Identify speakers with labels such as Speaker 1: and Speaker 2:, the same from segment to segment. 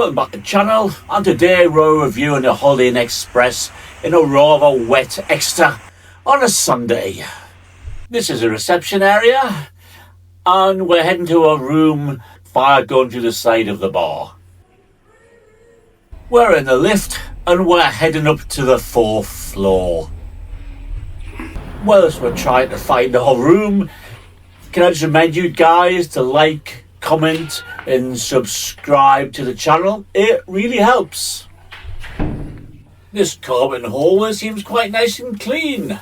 Speaker 1: Welcome back to the channel, and today we're reviewing the Holiday Inn Express in a rather wet Exeter on a Sunday. This is a reception area, and we're heading to a room via going through the side of the bar. We're in the lift and we're heading up to the 4th floor. Whilst we're trying to find our room, can I just remind you guys to like, comment and subscribe to the channel. It really helps. This carpet and hallway seems quite nice and clean.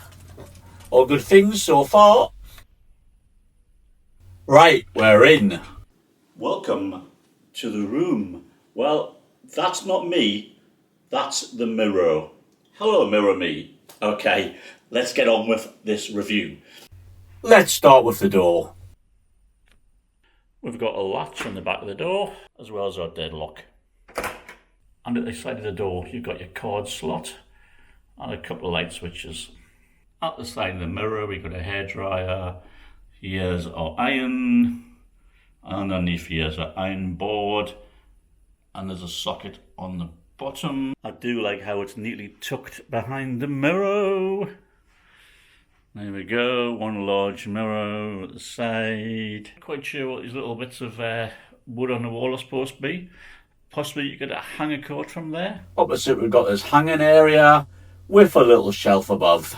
Speaker 1: All good things so far. Right, we're in. Welcome to the room. Well, that's not me, that's the mirror. Hello, mirror me. Okay, let's get on with this review. Let's start with the door. We've got a latch on the back of the door, as well as our deadlock. And at the side of the door, you've got your card slot and a couple of light switches. At the side of the mirror, we've got a hairdryer. Here's our iron. Underneath here's our iron board. And there's a socket on the bottom. I do like how it's neatly tucked behind the mirror. There we go, one large mirror at the side. Quite sure what these little bits of wood on the wall are supposed to be. Possibly you could hang a coat from there. Opposite we've got this hanging area with a little shelf above.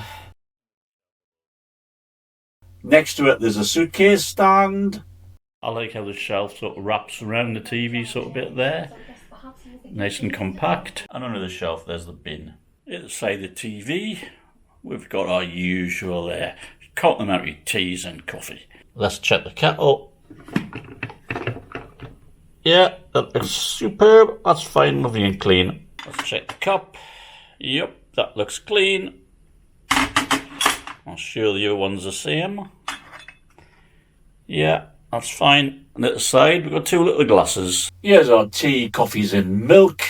Speaker 1: Next to it there's a suitcase stand. I like how the shelf sort of wraps around the TV sort of bit there. Nice and compact. And under the shelf there's the bin. At the side of the TV we've got our usual complimentary teas and coffee. Let's check the kettle. Yeah, that looks superb. That's fine, lovely and clean. Let's check the cup. Yep, that looks clean. I'm sure the other one's the same. Yeah, that's fine. And at the side we've got two little glasses. Here's our tea, coffees and milk.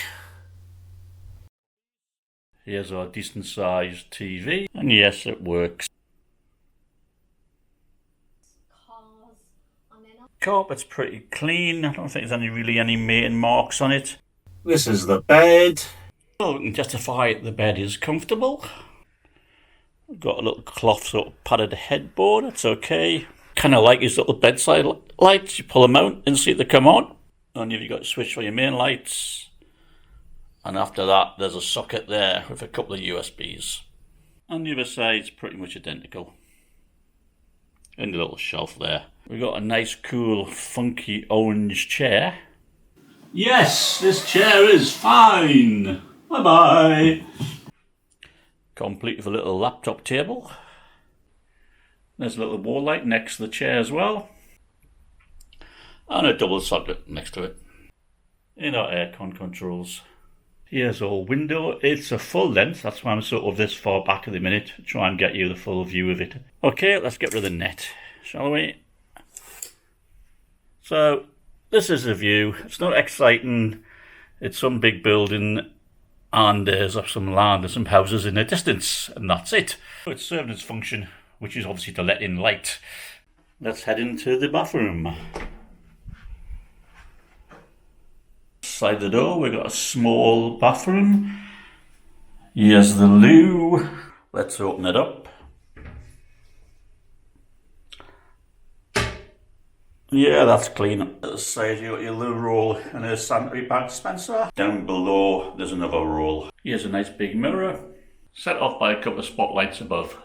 Speaker 1: Here's our decent sized TV, and yes, it works. Carpet's pretty clean. I don't think there's really any main marks on it. This is the bed. Well, we can justify the bed is comfortable. We've got a little cloth sort of padded headboard. It's okay. Kind of like these little bedside lights. You pull them out and see they come on. And you've got a switch for your main lights. And after that, there's a socket there with a couple of USBs. On the other side's pretty much identical. And the little shelf there. We've got a nice, cool, funky orange chair. Yes, this chair is fine. Bye-bye. Complete with a little laptop table. There's a little wall light next to the chair as well. And a double socket next to it. In our aircon controls. Here's our window. It's a full length, that's why I'm sort of this far back at the minute, to try and get you the full view of it. Okay, let's get rid of the net, shall we? So, this is the view. It's not exciting. It's some big building, and there's some land and some houses in the distance, and that's it. It's serving its function, which is obviously to let in light. Let's head into the bathroom. Side of the door, we've got a small bathroom. Here's the loo. Let's open it up. Yeah, that's clean. At the side, you've got your loo roll and a sanitary pad dispenser. Down below, there's another roll. Here's a nice big mirror, set off by a couple of spotlights above.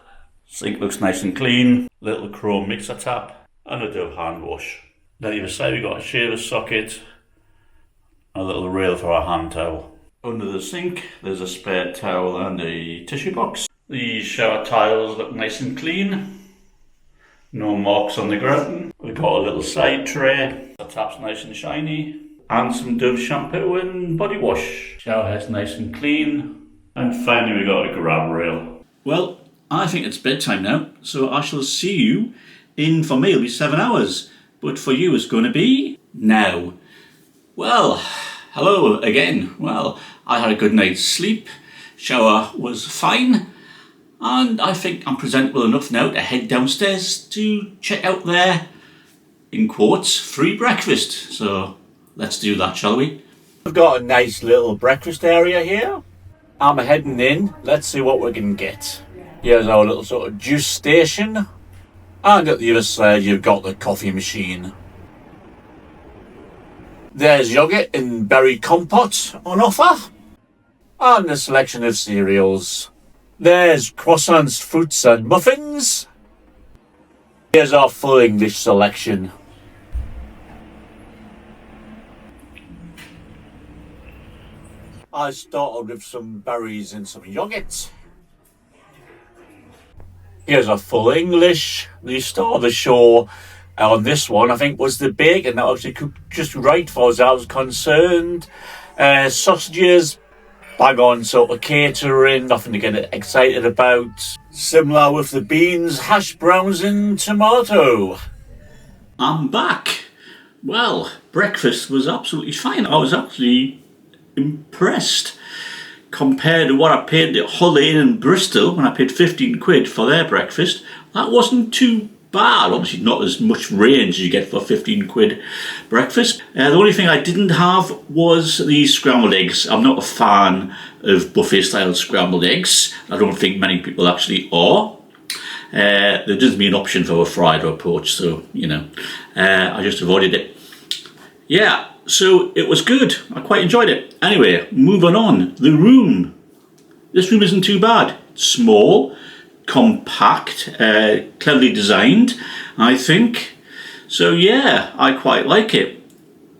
Speaker 1: Sink looks nice and clean. Little chrome mixer tap and a Dove hand wash. Then the other side, we've got a shaver socket. A little rail for our hand towel. Under the sink there's a spare towel and a tissue box. The shower tiles look nice and clean. No marks on the ground. We've got a little side tray. The tap's nice and shiny. And some Dove shampoo and body wash. Shower head's nice and clean. And finally we've got a grab rail. Well, I think it's bedtime now, so I shall see you in, for me it'll be 7 hours. But for you it's going to be now. Well, hello again. Well, I had a good night's sleep, shower was fine, and I think I'm presentable enough now to head downstairs to check out their, in quotes, free breakfast. So let's do that, shall we?
Speaker 2: We've got a nice little breakfast area here. I'm heading in. Let's see what we can get. Here's our little sort of juice station. And at the other side you've got the coffee machine. There's yogurt and berry compote on offer. And a selection of cereals. There's croissants, fruits and muffins. Here's our full English selection. I started with some berries and some yogurt. Here's a full English. The star of the show on this one, I think, was the bacon. That actually cooked just right for as I was concerned. Sausages, bang on sort of catering, nothing to get excited about. Similar with the beans, hash browns and tomato.
Speaker 1: I'm back. Well, breakfast was absolutely fine. I was actually impressed compared to what I paid at Holiday Inn in Bristol when I paid 15 quid for their breakfast. That wasn't too bad. Obviously not as much range as you get for 15 quid breakfast. The only thing I didn't have was the scrambled eggs. I'm not a fan of buffet style scrambled eggs. I don't think many people actually are. There doesn't be an option for a fried or a poached, so you know, I just avoided it. Yeah, so it was good. I quite enjoyed it. Anyway, moving on. The room. This room isn't too bad. Small, compact, cleverly designed, I think. So yeah, I quite like it.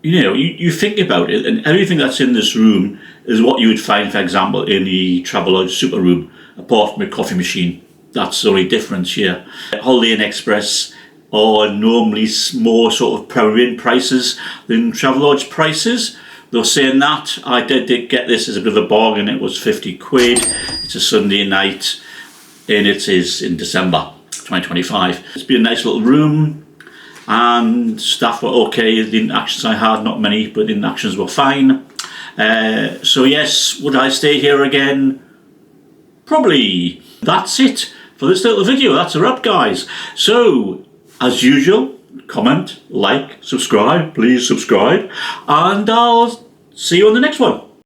Speaker 1: You know, you think about it, and everything that's in this room is what you would find, for example, in the Travelodge Super Room, apart from a coffee machine. That's the only difference here. Holiday Inn Express are normally more sort of premium prices than Travelodge prices. Though saying that, I did get this as a bit of a bargain. It was 50 quid. It's a Sunday night and it is in December 2025. It's been a nice little room and staff were okay. The interactions I had, not many, but the interactions were fine. So yes, would I stay here again? Probably. That's it for this little video. That's a wrap, guys. So as usual, comment, like, subscribe, please subscribe, and I'll see you on the next one.